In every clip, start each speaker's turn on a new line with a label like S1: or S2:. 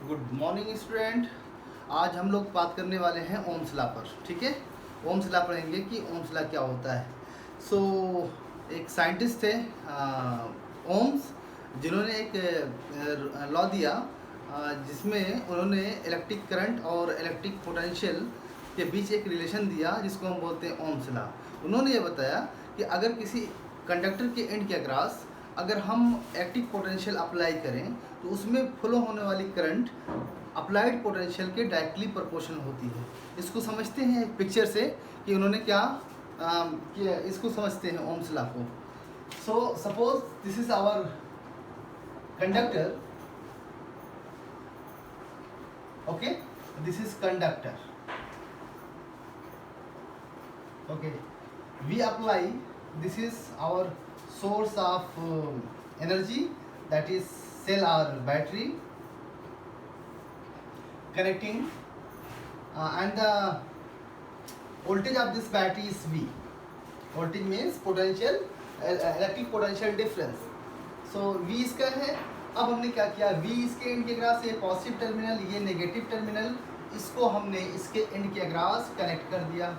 S1: Good morning student. आज हम लोग बात करने वाले हैं ओम्स लॉ पर। ठीक है, ओम्स लॉ पढ़ेंगे कि ओम्स लॉ क्या होता है। सो एक साइंटिस्ट थे ओम्स, जिन्होंने एक लॉ दिया जिसमें उन्होंने इलेक्ट्रिक करंट और इलेक्ट्रिक पोटेंशियल के बीच एक रिलेशन दिया जिसको हम बोलते हैं ओम्स लॉ। उन्होंने ये बताया कि अगर किसी कंडक्टर के एंड के अक्रॉस अगर हम इलेक्ट्रिक पोटेंशियल अप्लाई करें तो उसमें फ्लो होने वाली करंट अप्लाइड पोटेंशियल के डायरेक्टली प्रोपोर्शनल होती है। इसको समझते हैं एक पिक्चर से कि उन्होंने क्या किया, इसको समझते हैं ओम्स लॉ को। So suppose this is our conductor, okay, this is conductor, okay, we apply, this is our source of energy, that is cell or battery connecting, and the voltage of this battery is V. Voltage means potential, electric potential difference. So V इसका है। अब हमने क्या किया, V इसके and के across, ये positive terminal, ये नेगेटिव टर्मिनल, इसको हमने इसके एंड के अक्रॉस कनेक्ट कर दिया।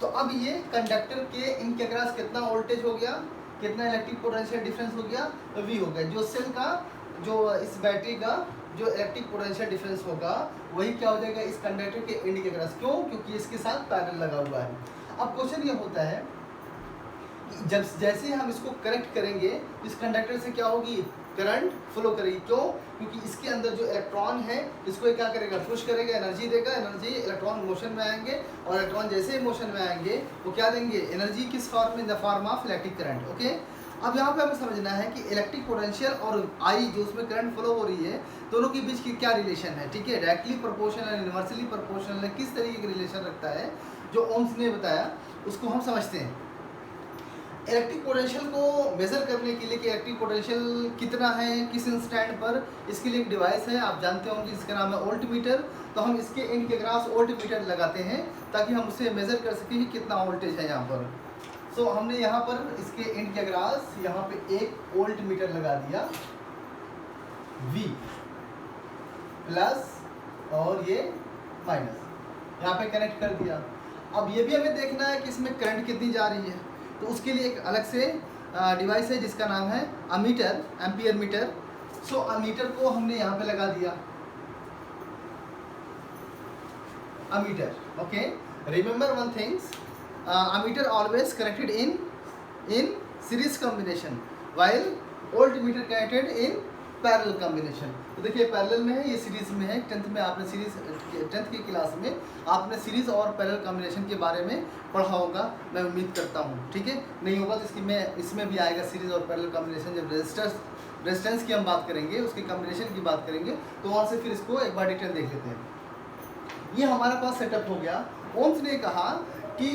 S1: तो अब ये कंडक्टर के इनके अक्रॉस कितना वोल्टेज हो गया, कितना इलेक्ट्रिक पोटेंशियल डिफरेंस हो गया, तो V हो गया। जो सेल का, जो इस बैटरी का जो इलेक्ट्रिक पोटेंशियल डिफरेंस होगा वही क्या हो जाएगा इस कंडक्टर के एंड के अक्रॉस। क्यों? क्योंकि इसके साथ पैरेलल लगा हुआ है। अब क्वेश्चन ये होता है कि जब जैसे हम इसको कनेक्ट करेंगे इस कंडक्टर से क्या होगी, करंट फ्लो करेगी। क्यों? क्योंकि इसके अंदर जो इलेक्ट्रॉन है इसको क्या करेगा, पुश करेगा, एनर्जी देगा, एनर्जी, इलेक्ट्रॉन मोशन में आएंगे और इलेक्ट्रॉन जैसे ही मोशन में आएंगे वो क्या देंगे, एनर्जी। किस फॉर्म में? In the form of electric current. Okay, अब यहाँ पे हमें समझना है कि इलेक्ट्रिक पोटेंशियल और आई जो उसमें करंट फ्लो हो रही है दोनों के बीच की क्या रिलेशन है। ठीक है, डायरेक्टली प्रोपोर्शनल है, इनवर्सली प्रोपोर्शनल है, किस तरीके का रिलेशन रखता है जो ओम्स ने बताया उसको हम समझते हैं। इलेक्ट्रिक पोटेंशियल को मेज़र करने के लिए कि इलेक्ट्रिक पोटेंशियल कितना है किस इंस्टेंट पर, इसके लिए एक डिवाइस है, आप जानते होंगे, इसका नाम है वोल्ट मीटर। तो हम इसके एंड के अक्रॉस वोल्ट मीटर लगाते हैं ताकि हम उसे मेज़र कर सकें कि कितना वोल्टेज है यहाँ पर। सो हमने यहाँ पर इसके एंड के अक्रॉस यहाँ पे एक वोल्ट मीटर लगा दिया, V प्लस और ये माइनस, यहाँ पे कनेक्ट कर दिया। अब ये भी हमें देखना है कि इसमें करंट कितनी जा रही है, तो उसके लिए एक अलग से डिवाइस है जिसका नाम है अमीटर, एम्पियर मीटर। सो अमीटर को हमने यहाँ पे लगा दिया, ammeter. Okay, remember one things, ammeter always connected in series combination while volt meter connected in parallel combination. तो देखिए पैरेलल में है, ये सीरीज में है। टेंथ में आपने टेंथ की क्लास में आपने सीरीज और पैरेलल कॉम्बिनेशन के बारे में पढ़ा होगा, मैं उम्मीद करता हूँ। ठीक है, नहीं होगा तो इसमें भी आएगा सीरीज और पैरेलल कॉम्बिनेशन। जब रेजिस्टेंस की हम बात करेंगे, उसके कॉम्बिनेशन की बात करेंगे, तो वहाँ से फिर इसको एक बार डिटेल देख लेते हैं। ये हमारे पास सेटअप हो गया। ओम्स ने कहा कि,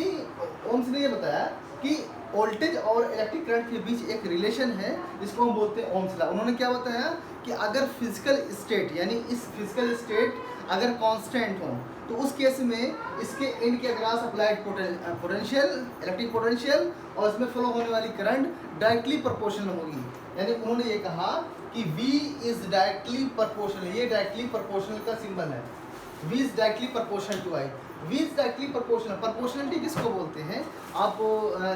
S1: ओम्स ने ये बताया कि वोल्टेज और इलेक्ट्रिक करंट के बीच एक रिलेशन है जिसको हम बोलते हैं ओम्स लॉ। उन्होंने क्या बताया कि अगर फिजिकल स्टेट, यानी इस फिजिकल स्टेट अगर कांस्टेंट हो तो उस केस में इसके एंड के across applied potential, electric potential और इसमें फ्लो होने वाली करंट डायरेक्टली प्रोपोर्शनल होगी। यानी उन्होंने ये कहा कि V इज डायरेक्टली प्रोपोर्शनल, ये डायरेक्टली प्रोपोर्शनल का सिंबल है। V is directly proportional to I। V is directly proportional. Proportionality किसको बोलते हैं, आप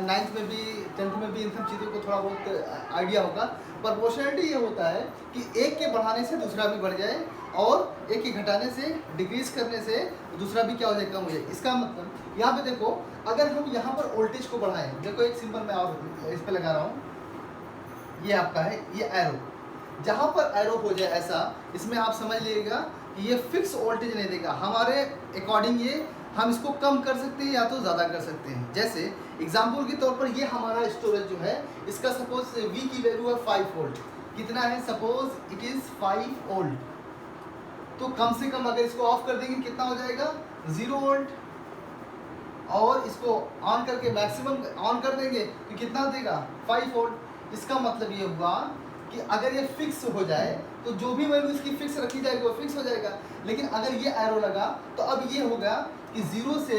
S1: 9th में भी 10th में भी इन सब चीज़ों को थोड़ा बहुत आइडिया होगा। प्रोपोर्शनलिटी ये होता है कि एक के बढ़ाने से दूसरा भी बढ़ जाए और एक के घटाने से, डिक्रीज करने से दूसरा भी क्या हो जाए, कम हो जाए। इसका मतलब यहाँ पे देखो, अगर हम यहाँ पर वोल्टेज को बढ़ाएं, देखो एक सिंबल मैं और इस पर लगा रहा हूँ, ये आपका है, ये एरो, जहाँ पर एरो हो जाए ऐसा, इसमें आप समझ लीजिएगा कि ये फिक्स वोल्टेज नहीं देगा। हमारे अकॉर्डिंग ये हम इसको कम कर सकते हैं या तो ज़्यादा कर सकते हैं। जैसे एग्जाम्पल के तौर पर ये हमारा स्टोरेज जो है, इसका सपोज V की वैल्यू है 5 वोल्ट। कितना है? Suppose it is 5 volt. तो कम से कम अगर इसको ऑफ कर देंगे कितना हो जाएगा, 0 वोल्ट। और इसको ऑन करके मैक्सिमम ऑन कर देंगे तो कितना देगा, 5 वोल्ट। इसका मतलब ये हुआ कि अगर ये फिक्स हो जाए तो जो भी वैल्यू इसकी फिक्स रखी जाएगी वो फिक्स हो जाएगा। लेकिन अगर ये एरो लगा तो अब ये होगा कि 0 से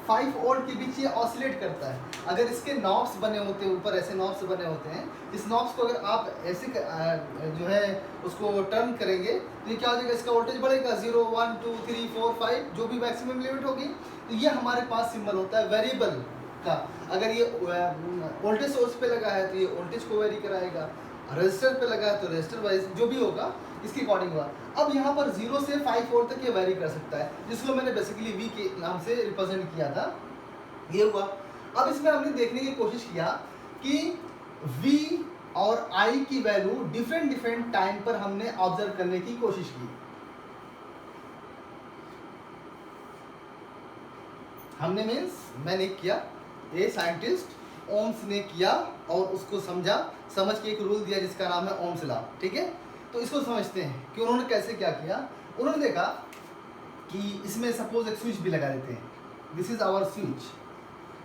S1: 5 वोल्ट के बीच ये ऑसिलेट करता है। अगर इसके नॉब्स बने होते हैं, ऊपर ऐसे नॉब्स बने होते हैं, इस नॉब्स को अगर आप ऐसे जो है उसको टर्न करेंगे तो ये क्या हो जाएगा, इसका वोल्टेज बढ़ेगा 0 1 2 3 4 5 जो भी मैक्सिमम लिमिट होगी। तो ये हमारे पास सिंबल होता है वेरिएबल का। अगर ये वोल्टेज सोर्स पे लगा है तो ये वोल्टेज को वेरी कराएगा, रजिस्टर पे लगा है तो रजिस्टर वाइज जो भी होगा इसके अकॉर्डिंग हुआ। अब यहाँ पर 0 से 5 वोल्ट तक ये वेरी कर सकता है, जिसको मैंने बेसिकली V के नाम से रिप्रेजेंट किया था, ये हुआ। अब इसमें हमने देखने की कोशिश किया कि V और I की वैल्यू डिफरेंट टाइम पर हमने ऑब्जर्व करने की कोशिश की। हमने मीन्स मैंने किया, ये साइंटिस्ट ओम्स ने किया और उसको समझ के एक रूल दिया जिसका नाम है ओम्स लॉ। ठीक है, तो इसको समझते हैं कि उन्होंने कैसे क्या किया। उन्होंने देखा कि इसमें सपोज एक स्विच भी लगा देते हैं, this is our switch,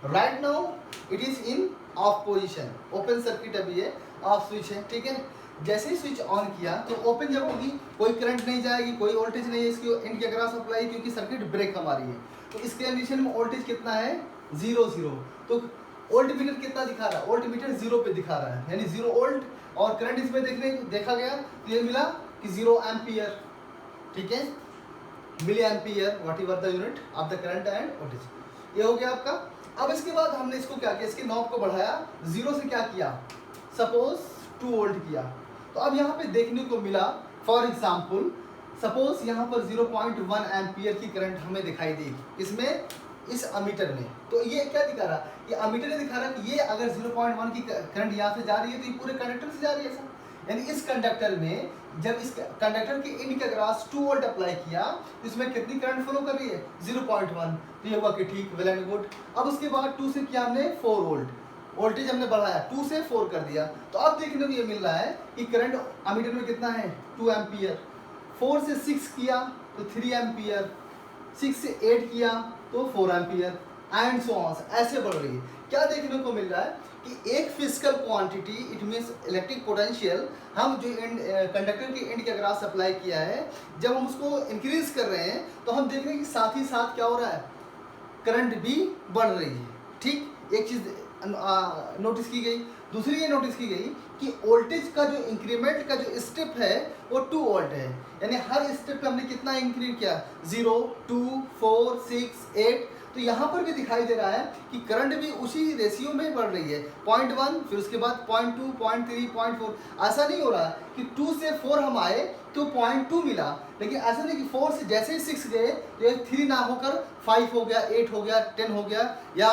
S1: right now it is in off position, open circuit अभी ये ऑफ स्विच है। ठीक है, जैसे ही स्विच ऑन किया तो ओपन जब होगी कोई करंट नहीं जाएगी, कोई वोल्टेज नहीं है इसकी एंड के अक्रॉस अप्लाई, क्योंकि सर्किट ब्रेक हमारी है। तो इस कंडीशन में वोल्टेज कितना है 0 तो वोल्ट मीटर कितना दिखा रहा है, वोल्ट मीटर 0 पे दिखा रहा है, यानी 0 वोल्ट। और करंट इसमें देखा गया तो ये मिला कि 0 एम्पियर। ठीक है, milliampere whatever the unit of the current and voltage, ये हो गया आपका। अब इसके बाद हमने इसको क्या किया, इसके नॉब को बढ़ाया, 0 से क्या किया, सपोज 2 वोल्ट किया। तो अब यहाँ पे देखने को मिला फॉर एग्जाम्पल, सपोज यहाँ पर 0.1 एम्पियर की करंट हमें दिखाई दी इसमें, इस अमीटर में। तो ये क्या दिखा रहा, ये अमीटर ने दिखा रहा कि ये अगर 0.1 की करंट यहाँ से जा रही है तो ये पूरे कंडक्टर से जा रही है सर, यानी इस कंडक्टर में जब इस कंडक्टर के एंड के अक्रॉस 2 वोल्ट अप्लाई किया तो इसमें कितनी करंट फ्लो कर रही है 0.1। तो ये हुआ कि ठीक, वेल एंड गुड। अब उसके बाद 2 से किया हमने 4 वोल्ट, वोल्टेज हमने बढ़ाया 2 से 4 कर दिया। तो अब देखने को ये मिल रहा है कि करंट अमीटर में कितना है 2 एम्पियर। 4 से 6 किया तो 3 एम्पियर, 6 से 8 किया तो 4 एम्पियर एंड सो ऑन, ऐसे बढ़ रही है। क्या देखने को मिल रहा है कि एक physical quantity, it means electric potential, हम जो कंडक्टर के एंड के अक्रॉस अप्लाई किया है, जब हम उसको इंक्रीज कर रहे हैं तो हम देख रहे हैं कि साथ ही साथ क्या हो रहा है, करंट भी बढ़ रही है। ठीक, एक चीज़ नोटिस की गई। दूसरी ये नोटिस की गई कि वोल्टेज का जो इंक्रीमेंट का जो स्टेप है वो 2 वोल्ट है, यानी हर स्टेप पे हमने कितना इंक्रीज किया 0 2 4 6 8। तो यहाँ पर भी दिखाई दे रहा है कि करंट भी उसी रेशियो में बढ़ रही है, 0.1 फिर उसके बाद 0.2 0.3 0.4। ऐसा नहीं हो रहा कि 2 से 4 हम आए तो 0.2 मिला, लेकिन ऐसा नहीं कि 4 से जैसे ही 6 गए तो 3 ना होकर 5 हो गया, 8 हो गया, 10 हो गया या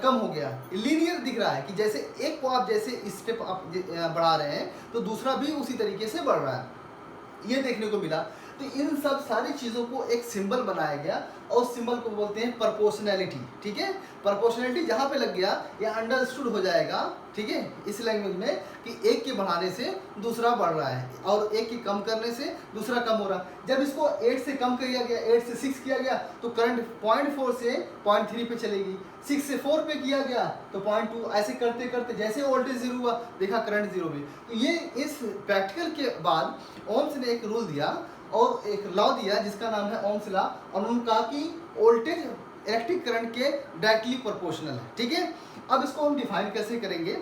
S1: कम हो गया। लीनियर दिख रहा है कि जैसे एक को आप जैसे स्टेप आप बढ़ा रहे हैं तो दूसरा भी उसी तरीके से बढ़ रहा है, ये देखने को मिला। तो इन सब सारी चीज़ों को एक सिंबल बनाया गया और उस सिंबल को बोलते हैं प्रोपोर्शनैलिटी। ठीक है, प्रोपोर्शनैलिटी जहाँ पे लग गया ये अंडरस्टूड हो जाएगा, ठीक है, इस लैंग्वेज में कि एक के बढ़ाने से दूसरा बढ़ रहा है और एक के कम करने से दूसरा कम हो रहा है। जब इसको 8 से कम किया गया, 8 से 6 किया गया तो करंट 0.4 से 0.3 पे चलेगी, 6 से 4 पे किया गया तो 0.2, ऐसे करते करते जैसे वोल्टेज 0 हुआ देखा करंट 0 भी। तो ये इस प्रैक्टिकल के बाद ओम्स ने एक रूल दिया और एक लॉ दिया जिसका नाम है ओम्स लॉ, और उन्होंने कहा कि वोल्टेज इलेक्ट्रिक करंट के डायरेक्टली प्रोपोर्शनल है। ठीक है, अब इसको हम डिफाइन कैसे करेंगे।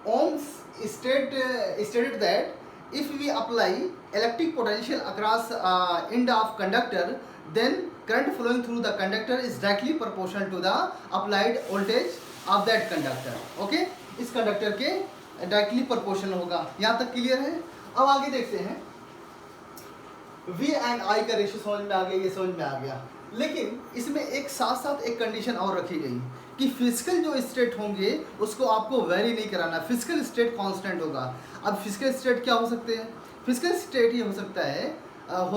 S1: Ohm's stated that if we apply electric potential across end of conductor, then current flowing through the conductor is directly proportional to the applied voltage of that conductor. Okay, इस conductor के directly proportional होगा। यहाँ तक clear है। अब आगे देखते हैं, V एंड I का रेशियो समझ में आ गया, ये समझ में आ गया, लेकिन इसमें एक साथ साथ एक कंडीशन और रखी गई कि फिजिकल जो स्टेट होंगे उसको आपको वेरी नहीं कराना, फिजिकल स्टेट कांस्टेंट होगा। अब फिजिकल स्टेट क्या हो सकते हैं, फिजिकल स्टेट ये हो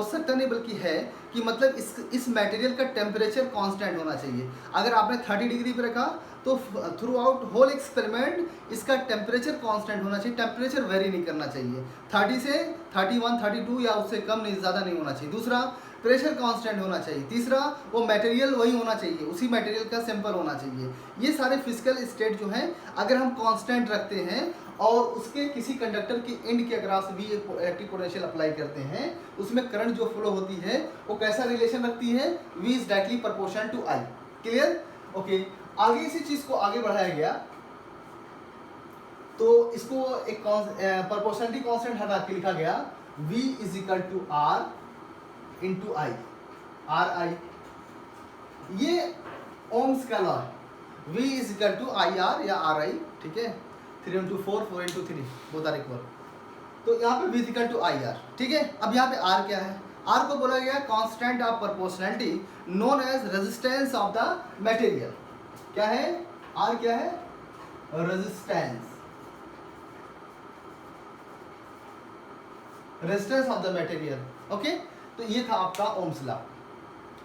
S1: सकता नहीं बल्कि है कि मतलब इस मटेरियल का टेम्परेचर कांस्टेंट होना चाहिए। अगर आपने 30 डिग्री पे रखा तो थ्रू आउट होल एक्सपेरिमेंट इसका टेम्परेचर कांस्टेंट होना चाहिए, टेम्परेचर वेरी नहीं करना चाहिए, 30 से 31 32 या उससे कम नहीं, ज़्यादा नहीं होना चाहिए। दूसरा प्रेशर कांस्टेंट होना चाहिए, तीसरा वो मटेरियल वही होना चाहिए, उसी मटेरियल का सैंपल होना चाहिए। ये सारे फिजिकल स्टेट जो हैं अगर हम कांस्टेंट रखते हैं और उसके किसी कंडक्टर की एंड के अक्रॉस भी इलेक्ट्रिक पोटेंशियल अप्लाई करते हैं, उसमें करंट जो फ्लो होती है वो कैसा रिलेशन रखती है, V is directly proportional to I। Clear? Okay, आगे इसी चीज को आगे बढ़ाया गया तो इसको एक प्रोपोर्शनलिटी कांस्टेंट हटा के लिखा गया V is equal to R into I, RI। ये ओम्स का लॉ है, V is equal to IR या RI, ठीक है, 3 into 4, 4 into 3 both are equal. तो यहाँ पे V is equal to IR, ठीक है। अब यहाँ पे R क्या है? R को बोला गया constant of proportionality known as resistance of the material. क्या है? R क्या है? Resistance of the material. Okay, तो ये था आपका ओम्स लॉ।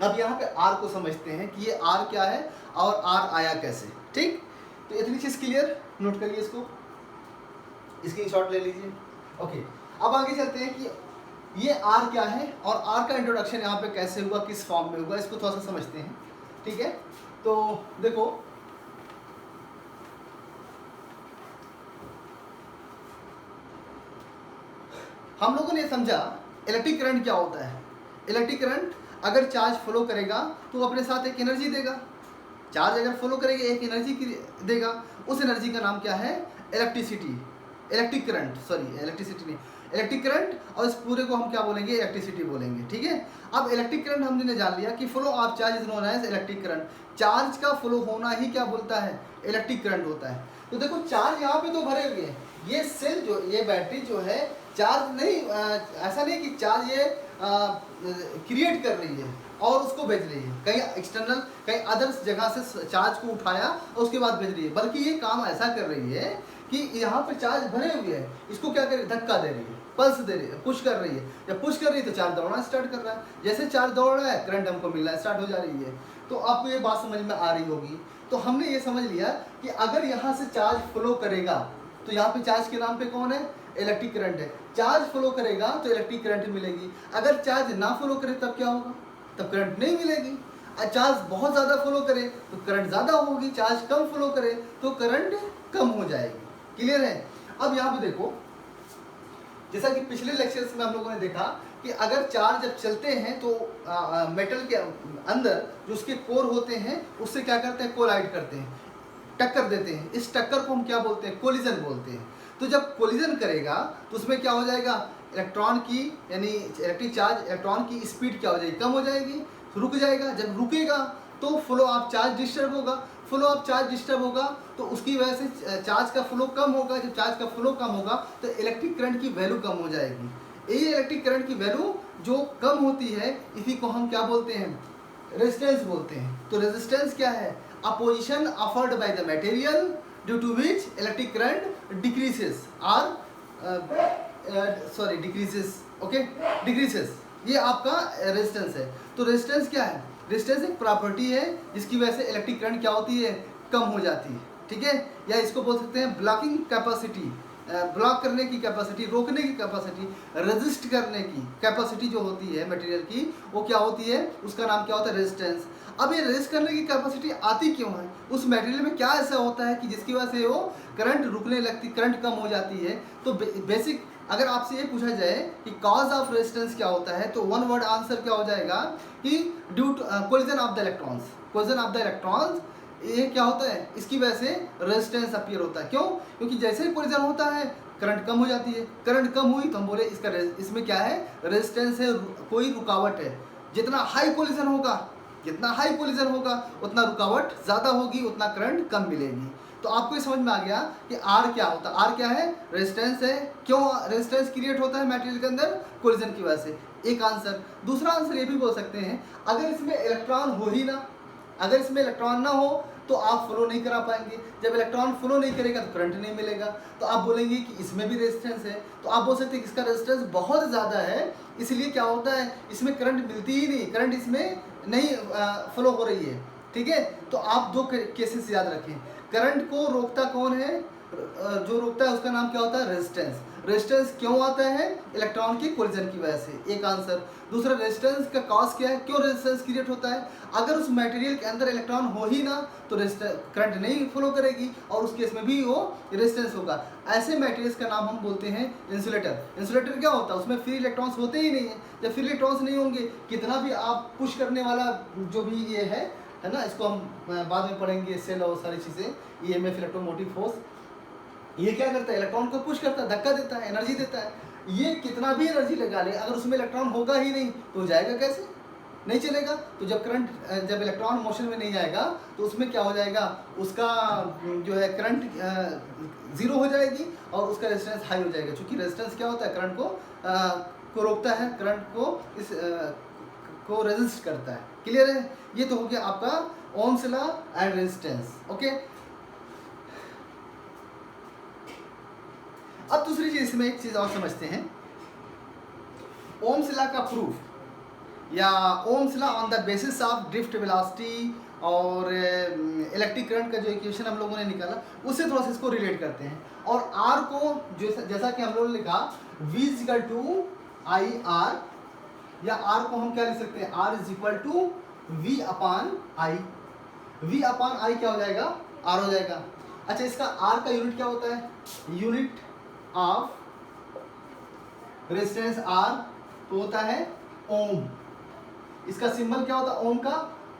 S1: अब यहाँ पे R को समझते हैं कि ये R क्या है और R आया कैसे, ठीक। तो इतनी चीज क्लियर, नोट करिए इसको, इसकी शॉर्ट ले लीजिए। ओके, अब आगे चलते हैं कि ये R क्या है और R का इंट्रोडक्शन यहाँ पे कैसे हुआ, किस फॉर्म में हुआ, इसको थोड़ा सा समझते हैं, ठीक है। तो देखो, हम लोगों ने समझा इलेक्ट्रिक करंट क्या होता है। इलेक्ट्रिक करंट अगर चार्ज फ्लो करेगा तो वो अपने साथ एक एनर्जी देगा। चार्ज अगर फ्लो करेगा एक एनर्जी देगा, उस एनर्जी का नाम क्या है? Electricity. Electric current, sorry electricity नहीं, इलेक्ट्रिक करंट, और इस पूरे को हम क्या बोलेंगे? इलेक्ट्रिसिटी बोलेंगे, ठीक है। अब इलेक्ट्रिक करंट हमने जान लिया कि flow of charge is known as electric current. Charge का फ्लो होना ही क्या बोलता है? इलेक्ट्रिक करंट होता है। तो देखो चार्ज यहाँ पे तो भरे हुए हैं, ये सेल जो, ये बैटरी जो है चार्ज नहीं, ऐसा नहीं कि चार्ज ये क्रिएट कर रही है और उसको भेज रही है कहीं एक्सटर्नल, कहीं अदर्स जगह से चार्ज को उठाया और उसके बाद भेज रही है, बल्कि ये काम ऐसा कर रही है कि यहाँ पे चार्ज भरे हुए हैं, इसको क्या कर रही है? धक्का दे रही है, पल्स दे रही है, पुश कर रही है। जब पुश कर रही है तो चार्ज दौड़ना स्टार्ट कर रहा है, जैसे चार्ज दौड़ रहा है करंट हमको मिलना स्टार्ट हो जा रही है। तो आपको ये बात समझ में आ रही होगी। तो हमने ये समझ लिया कि अगर यहाँ से चार्ज फ्लो करेगा तो यहाँ पे चार्ज के नाम पे कौन है? इलेक्ट्रिक करंट है। चार्ज फ्लो करेगा तो इलेक्ट्रिक करंट मिलेगी। अगर चार्ज ना फ्लो करे तब क्या होगा? तब करंट नहीं मिलेगी। चार्ज बहुत ज़्यादा फ्लो करे तो करंट ज़्यादा होगी, चार्ज कम फ्लो करे तो करंट कम हो जाएगी। क्लियर है? अब यहाँ पे देखो, जैसा कि पिछले लेक्चर्स में हम लोगों ने देखा कि अगर चार्ज जब चलते हैं तो मेटल के अंदर जो उसके कोर होते हैं उससे क्या करते हैं? कोलाइड करते हैं, टक्कर देते हैं। इस टक्कर को हम क्या बोलते हैं? कोलिजन बोलते हैं। तो जब कोलिजन करेगा तो उसमें क्या हो जाएगा? इलेक्ट्रॉन की, यानी इलेक्ट्रिक चार्ज, इलेक्ट्रॉन की स्पीड क्या हो जाएगी? कम हो जाएगी, रुक जाएगा। जब रुकेगा तो फ्लो ऑफ चार्ज डिस्टर्ब होगा। फ्लो ऑफ चार्ज डिस्टर्ब होगा तो उसकी वजह से चार्ज का फ्लो कम होगा। जब चार्ज का फ्लो कम होगा तो इलेक्ट्रिक करंट की वैल्यू कम हो जाएगी। ये इलेक्ट्रिक करंट की वैल्यू जो कम होती है इसी को हम क्या बोलते हैं? रेजिस्टेंस बोलते हैं। तो रेजिस्टेंस क्या है? Opposition offered by the material due to which electric current decreases decreases, okay, decreases. ये आपका रेजिस्टेंस है। तो रेजिस्टेंस क्या है? रेजिस्टेंस एक प्रॉपर्टी है जिसकी वजह से इलेक्ट्रिक करंट क्या होती है? कम हो जाती है, ठीक है। या इसको बोल सकते हैं ब्लॉकिंग कैपेसिटी, ब्लॉक करने की कैपेसिटी, रोकने की कैपेसिटी, रेजिस्ट करने की कैपेसिटी जो होती है मटेरियल की, वो क्या होती है? उसका नाम क्या होता है? रेजिस्टेंस। अब ये रेजिस्ट करने की कैपेसिटी आती क्यों है? उस मटेरियल में क्या ऐसा होता है कि जिसकी वजह से वो करंट रुकने लगती, करंट कम हो जाती है? तो बेसिक अगर आपसे ये पूछा जाए कि कॉज ऑफ रेजिस्टेंस क्या होता है तो वन वर्ड आंसर क्या हो जाएगा कि due to collision of the electrons. Collision of the electrons, ये क्या होता है? इसकी वजह से रेजिस्टेंस अपीयर होता है। क्यों? क्योंकि जैसे ही कोलिजन होता है करंट कम हो जाती है। करंट कम हुई तो हम बोले इसका इसमें क्या है? रेजिस्टेंस है, कोई रुकावट है। जितना हाई कोलिजन होगा, जितना हाई कोलिजन होगा उतना रुकावट ज़्यादा होगी, उतना करंट कम मिलेगी। तो आपको ये समझ में आ गया कि आर क्या होता है? आर क्या है? रेजिस्टेंस है। क्यों रेजिस्टेंस क्रिएट होता है मटेरियल के अंदर? कोलिजन की वजह से। एक आंसर। दूसरा आंसर ये भी बोल सकते हैं अगर इसमें इलेक्ट्रॉन हो ही ना, अगर इसमें इलेक्ट्रॉन ना हो तो आप फ्लो नहीं करा पाएंगे। जब इलेक्ट्रॉन फ्लो नहीं करेगा तो करंट नहीं मिलेगा। तो आप बोलेंगे कि इसमें भी रेजिस्टेंस है, तो आप बोल सकते हैं कि इसका रेजिस्टेंस बहुत ज़्यादा है, इसलिए क्या होता है? इसमें करंट मिलती ही नहीं, करंट इसमें नहीं फ्लो हो रही है, ठीक है। तो आप दो केसेस याद रखें। करंट को रोकता कौन है? जो रोकता है उसका नाम क्या होता है? रेजिस्टेंस। रेजिस्टेंस क्यों आता है? इलेक्ट्रॉन के कोलिजन की वजह से, एक आंसर। दूसरा, रेजिस्टेंस का कॉज क्या है, क्यों रेजिस्टेंस क्रिएट होता है? अगर उस मटेरियल के अंदर इलेक्ट्रॉन हो ही ना तो करंट नहीं फ्लो करेगी और उस केस में भी वो रेजिस्टेंस होगा। ऐसे मटेरियल्स का नाम हम बोलते हैं इंसुलेटर। इंसुलेटर क्या होता है? उसमें फ्री इलेक्ट्रॉन्स होते ही नहीं है। जब फ्री इलेक्ट्रॉन्स नहीं होंगे, कितना भी आप पुश करने वाला जो भी ये है ना, इसको हम बाद में पढ़ेंगे, सेल और सारी चीज़ें, ईएमएफ, इलेक्ट्रोमोटिव फोर्स, ये क्या करता है? इलेक्ट्रॉन को पुश करता है, धक्का देता है, एनर्जी देता है। ये कितना भी एनर्जी लगा ले, अगर उसमें इलेक्ट्रॉन होगा ही नहीं तो जाएगा कैसे? नहीं चलेगा। तो जब इलेक्ट्रॉन मोशन में नहीं जाएगा तो उसमें क्या हो जाएगा? उसका जो है करंट ज़ीरो हो जाएगी और उसका रेजिस्टेंस हाई हो जाएगा। क्योंकि रेजिस्टेंस क्या होता है? करंट को रोकता है, करंट को रेजिस्ट करता है। क्लियर है? ये तो हो गया आपका Ohm's law and resistance. Okay, अब दूसरी चीज, इसमें एक चीज और समझते हैं। ओम्स लॉ का प्रूफ या Ohm's law on the basis of drift velocity और इलेक्ट्रिक करंट का जो इक्वेशन हम लोगों ने निकाला, उससे थोड़ा सा इसको रिलेट करते हैं। और आर को जैसा कि हम लोगों ने लिखा V equal to I R, या आर को हम क्या लिख सकते हैं? R is equal to V upon I. V upon I क्या हो जाएगा? आर हो जाएगा। अच्छा, इसका आर का यूनिट क्या होता है? यूनिट ऑफ रेजिस्टेंस आर तो होता है ओम। इसका सिंबल क्या होता है?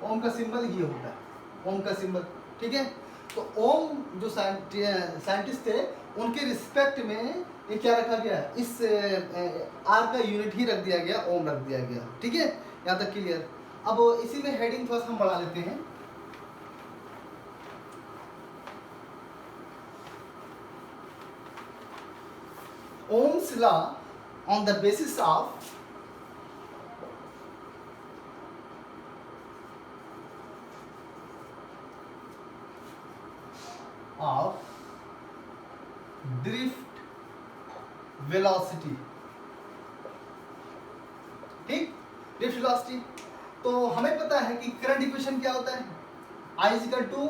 S1: ओम का सिंबल ये होता है, ओम का सिंबल। ठीक है, तो ओम जो साइंटिस्ट थे उनके रिस्पेक्ट में ये क्या रखा गया? इस आर का यूनिट ही रख दिया गया, ओम रख दिया गया। ठीक है, यहाँ तक क्लियर। अब इसी में हेडिंग थोड़ा सा हम बढ़ा लेते हैं। Ohm's law on the basis of drift velocity। ठीक, ड्रिफ्ट वेलोसिटी। तो हमें पता है कि करंट इक्वेशन क्या होता है? I is equal to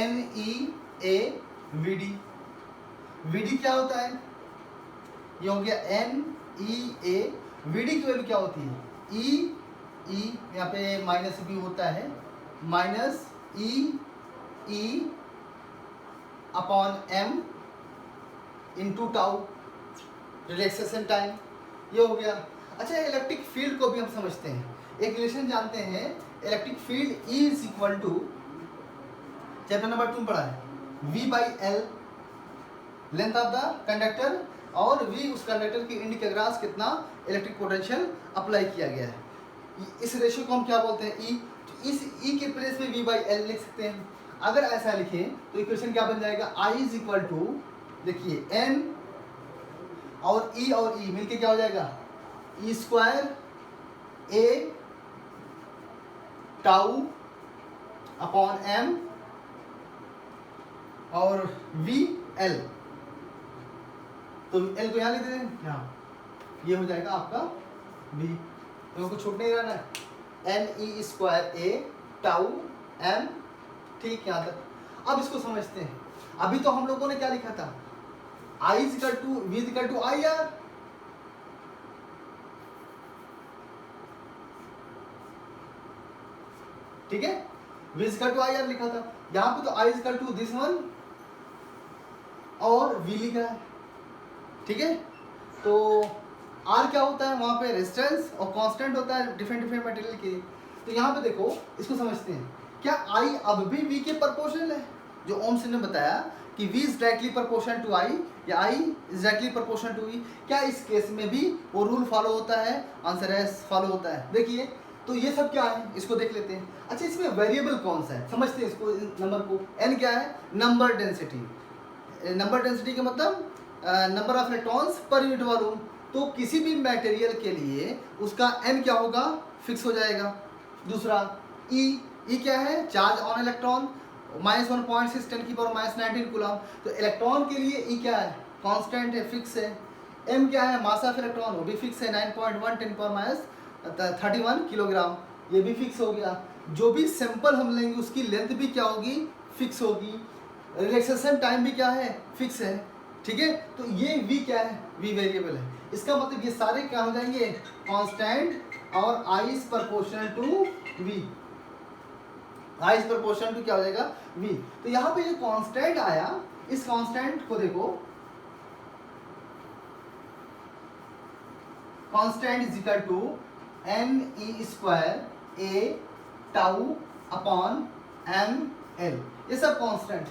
S1: NEA VD। VD क्या होता है? ये हो गया NEA। VD की वैल्यू क्या होती है? E यहाँ पे माइनस भी होता है, minus E upon M into tau, relaxation time. ये हो गया। अच्छा, इलेक्ट्रिक फील्ड को भी हम समझते हैं। एक रिलेशन जानते हैं, electric field E is equal to, chapter number 2 में पढ़ा है, V by L, length of the conductor, और V उस कंडक्टर की इंड के अक्रॉस कितना इलेक्ट्रिक पोटेंशियल अप्लाई किया गया है। इस रेशियो को हम क्या बोलते हैं? E। तो इस E के प्लेस में V बाई एल लिख सकते हैं। अगर ऐसा लिखें तो इक्वेशन क्या बन जाएगा? I इज इक्वल टू, देखिए N और E मिलके क्या हो जाएगा? E square A tau upon M और V L। तो L को यहाँ लिख देते हैं, यहाँ ये हो जाएगा आपका V। तो कुछ छूट नहीं रहना है। NE square A tau M। ठीक, यहाँ तक। अब इसको समझते हैं। अभी तो हम लोगों ने क्या लिखा था? I is equal to V is equal to IR। ठीक है, V is equal to IR लिखा था। यहाँ पे तो I is equal to this one और V लिखा है। ठीक है, तो R क्या होता है? वहाँ पे रेजिस्टेंस और कांस्टेंट होता है डिफरेंट मटेरियल के। तो यहाँ पे देखो, इसको समझते हैं। क्या I अब भी V के प्रोपोर्शनल है? जो ओम्स ने बताया कि V is directly proportional to I या I is directly proportional to V, क्या इस केस में भी वो रूल फॉलो होता है? आंसर है फॉलो होता है। देखिए, तो ये सब क्या है, इसको देख लेते हैं। अच्छा, इसमें वेरिएबल कौन सा है समझते हैं इसको, नंबर को। N क्या है? Number density. नंबर डेंसिटी का मतलब number of electrons per unit volume. तो किसी भी मटेरियल के लिए उसका N क्या होगा? फिक्स हो जाएगा। दूसरा E क्या है? चार्ज ऑन इलेक्ट्रॉन, -1.6 10 की पावर -19 कूलम। तो इलेक्ट्रॉन के लिए E क्या है? कांस्टेंट है, फिक्स है। M क्या है? मास ऑफ इलेक्ट्रॉन, वो भी फिक्स है, 9.1 10 की पावर -31 किलोग्राम, ये भी फिक्स हो गया। जो भी सैंपल हम लेंगे उसकी लेंथ भी क्या होगी, फिक्स होगी, रिलैक्सेशन टाइम भी क्या है, फिक्स है, ठीक है। तो ये v क्या है, v वेरिएबल है, इसका मतलब ये सारे क्या हो जाएंगे, कांस्टेंट, और i is proportional to v, i is proportional to क्या हो जाएगा, v। तो यहाँ पे जो कांस्टेंट आया, इस कांस्टेंट को देखो, constant is equal to m e square a tau upon m l, ये सब कांस्टेंट।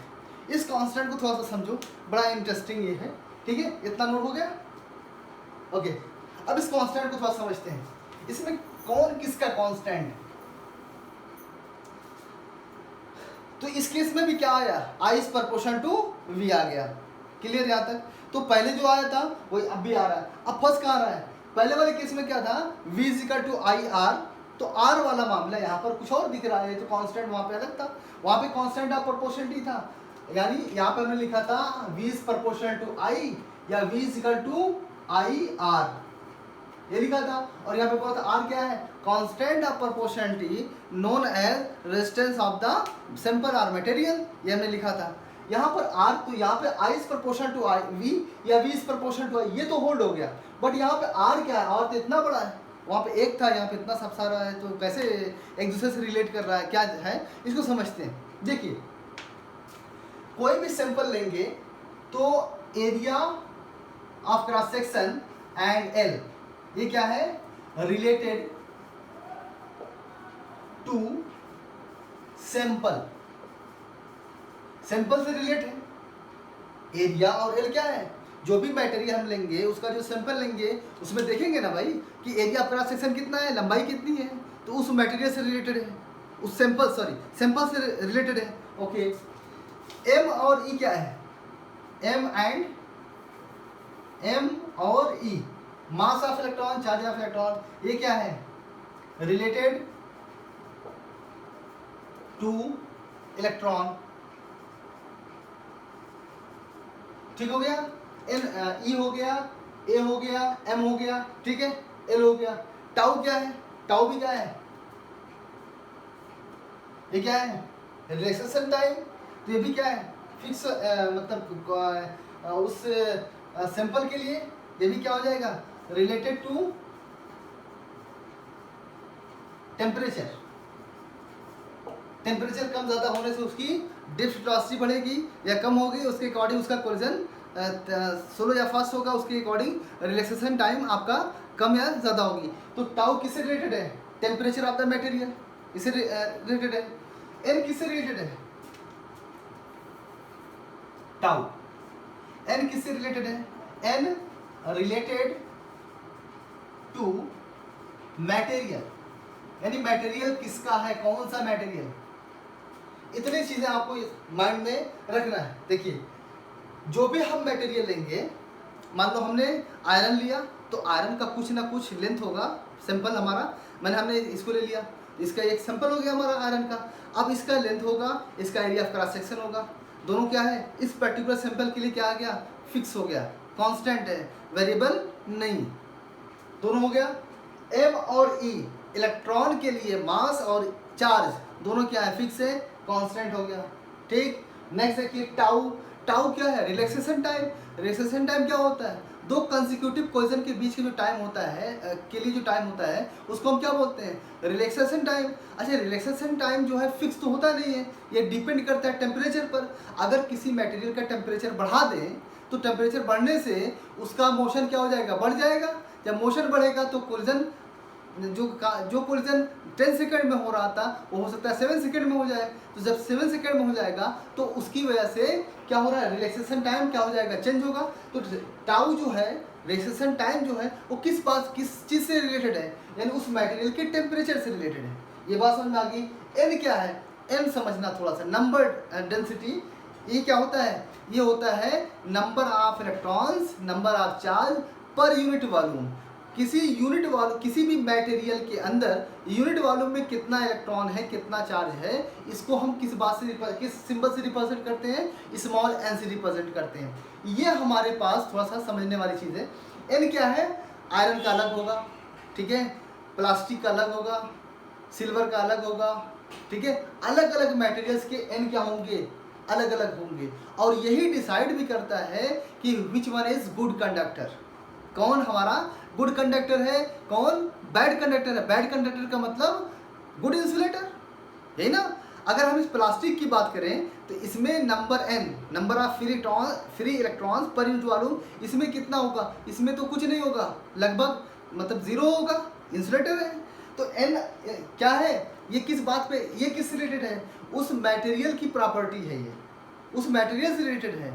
S1: इस कांस्टेंट को थोड़ा सा समझो, बड़ा इंटरेस्टिंग ये है, ठीक है, इतना नोट हो गया, ओके। अब इस कांस्टेंट को थोड़ा समझते हैं, इसमें कौन किसका कांस्टेंट है। तो इस केस में भी क्या आया, i is proportional to v आ गया, क्लियर यहाँ तक। तो पहले जो आया था वही अब भी आ रहा है। अब फर्स्ट कहाँ आ रहा है, पहले वाले केस में क्या था, v is equal to I R, तो r वाला मामला यहाँ पर कुछ और दिख रहा है, तो कांस्टेंट वहाँ पे अलग था, वहाँ पे कांस्टेंट ऑफ प्रोपोर्शनलिटी था, यानी यहाँ पे हमने लिखा था v is proportional to i या v is equal to I R, ये लिखा था। और यहाँ पे बोला था r क्या है, constant of proportionality known as resistance of the sample और मटेरियल, ये हमने लिखा था। यहाँ पर r, तो यहाँ पे i is proportional to v या v is proportional to i, ये तो होल्ड हो गया, बट यहाँ पे r क्या है, r तो इतना बड़ा है, वहाँ पे एक था, यहाँ पे इतना सब सारा है, तो कैसे एक दूसरे से रिलेट कर रहा है, क्या है, इसको समझते हैं। देखिए, कोई भी सैंपल लेंगे तो area of cross section and L, ये क्या है, रिलेटेड टू सैंपल, सैंपल से रिलेट है, एरिया और एल क्या है, जो भी मटेरियल हम लेंगे उसका जो सैंपल लेंगे उसमें देखेंगे ना भाई कि एरिया ऑफ क्रॉस सेक्शन कितना है, लंबाई कितनी है, तो उस मटेरियल से रिलेटेड है, उस सैंपल से रिलेटेड है, ओके। m और e क्या है, m और e, mass of electron, charge of electron, ये क्या है, रिलेटेड टू इलेक्ट्रॉन, ठीक हो गया, e हो गया, a हो गया, m हो गया, ठीक है, l हो गया। टाउ क्या है, टाउ भी क्या है, ये क्या है, रिलैक्सेशन टाइम, तो ये भी क्या है, फिक्स, मतलब उस सैंपल के लिए ये भी क्या हो जाएगा, रिलेटेड टू टेम्परेचर, टेम्परेचर कम ज़्यादा होने से उसकी डिप्थ वेलोसिटी बढ़ेगी या कम होगी, उसके अकॉर्डिंग उसका कोलिजन स्लो या फास्ट होगा, उसके अकॉर्डिंग रिलैक्सेशन टाइम आपका कम या ज़्यादा होगी। तो टाउ किससे रिलेटेड है, टेम्परेचर ऑफ द मटेरियल, इससे रिलेटेड है। एन किससे रिलेटेड है, टाउ, एन किससे रिलेटेड है, एन रिलेटेड टू मटेरियल, यानी मटेरियल किसका है, कौन सा मटेरियल, इतनी चीजें आपको माइंड में रखना है। देखिए, जो भी हम मटेरियल लेंगे, मान लो हमने आयरन लिया, तो आयरन का कुछ ना कुछ लेंथ होगा, सैंपल हमारा, हमने इसको ले लिया, इसका एक सैंपल हो गया हमारा आयरन का, अब इसका लेंथ होगा, इसका एरिया ऑफ क्रॉस सेक्शन होगा, दोनों क्या है, इस पर्टिकुलर सैंपल के लिए क्या आ गया, फिक्स हो गया, कांस्टेंट है, वेरिएबल नहीं, दोनों हो गया। m और e, इलेक्ट्रॉन के लिए मास और चार्ज दोनों क्या है, फिक्स है, कांस्टेंट हो गया, ठीक। नेक्स्ट देखिए, टाउ, टाउ क्या है, रिलैक्सेशन टाइम, रिलैक्सेशन टाइम क्या होता है, दो कंसेक्यूटिव कोलिजन के बीच के जो टाइम होता है, के लिए जो टाइम होता है उसको हम क्या बोलते हैं, रिलैक्सेशन टाइम। अच्छा, रिलैक्सेशन टाइम जो है फिक्स तो होता नहीं है, ये डिपेंड करता है टेम्परेचर पर। अगर किसी मटेरियल का टेम्परेचर बढ़ा दें तो टेम्परेचर बढ़ने से उसका मोशन क्या हो जाएगा, बढ़ जाएगा, जब मोशन बढ़ेगा तो कोलिजन जो कोलिजन 10 सेकंड में हो रहा था वो हो सकता है 7 सेकंड में हो जाए, तो जब 7 सेकंड में हो जाएगा तो उसकी वजह से क्या हो रहा है, रिलैक्सेशन टाइम क्या हो जाएगा, चेंज होगा। तो टाउ जो है, रिलैक्सेशन टाइम जो है वो किस चीज़ से रिलेटेड है, यानी उस मटेरियल के टेम्परेचर से रिलेटेड है। ये बात समझ में आ गई। एन क्या है, एन समझना थोड़ा सा, नंबर डेंसिटी, ये क्या होता है, ये होता है number of electrons, number of charge per unit volume. किसी भी मटेरियल के अंदर यूनिट वॉल्यूम में कितना इलेक्ट्रॉन है, कितना चार्ज है, इसको हम किस सिंबल से रिप्रेजेंट करते हैं, स्मॉल एन से रिप्रेजेंट करते हैं। ये हमारे पास थोड़ा सा समझने वाली चीज़ है। एन क्या है, आयरन का अलग होगा, ठीक है, प्लास्टिक का अलग होगा, सिल्वर का अलग होगा, ठीक है, अलग अलग मटेरियल्स के n क्या होंगे, अलग अलग होंगे, और यही डिसाइड भी करता है कि which one is good conductor, कौन हमारा गुड कंडक्टर है, कौन बैड कंडक्टर है। बैड कंडक्टर का मतलब गुड इंसुलेटर है ना। अगर हम इस प्लास्टिक की बात करें तो इसमें number n, number of free electrons per unit volume, इसमें कितना होगा, इसमें तो कुछ नहीं होगा, लगभग मतलब 0 होगा, इंसुलेटर है। तो n क्या है, ये किस बात पे, ये किस रिलेटेड है, उस मटेरियल की प्रॉपर्टी है, ये उस मटेरियल से रिलेटेड है।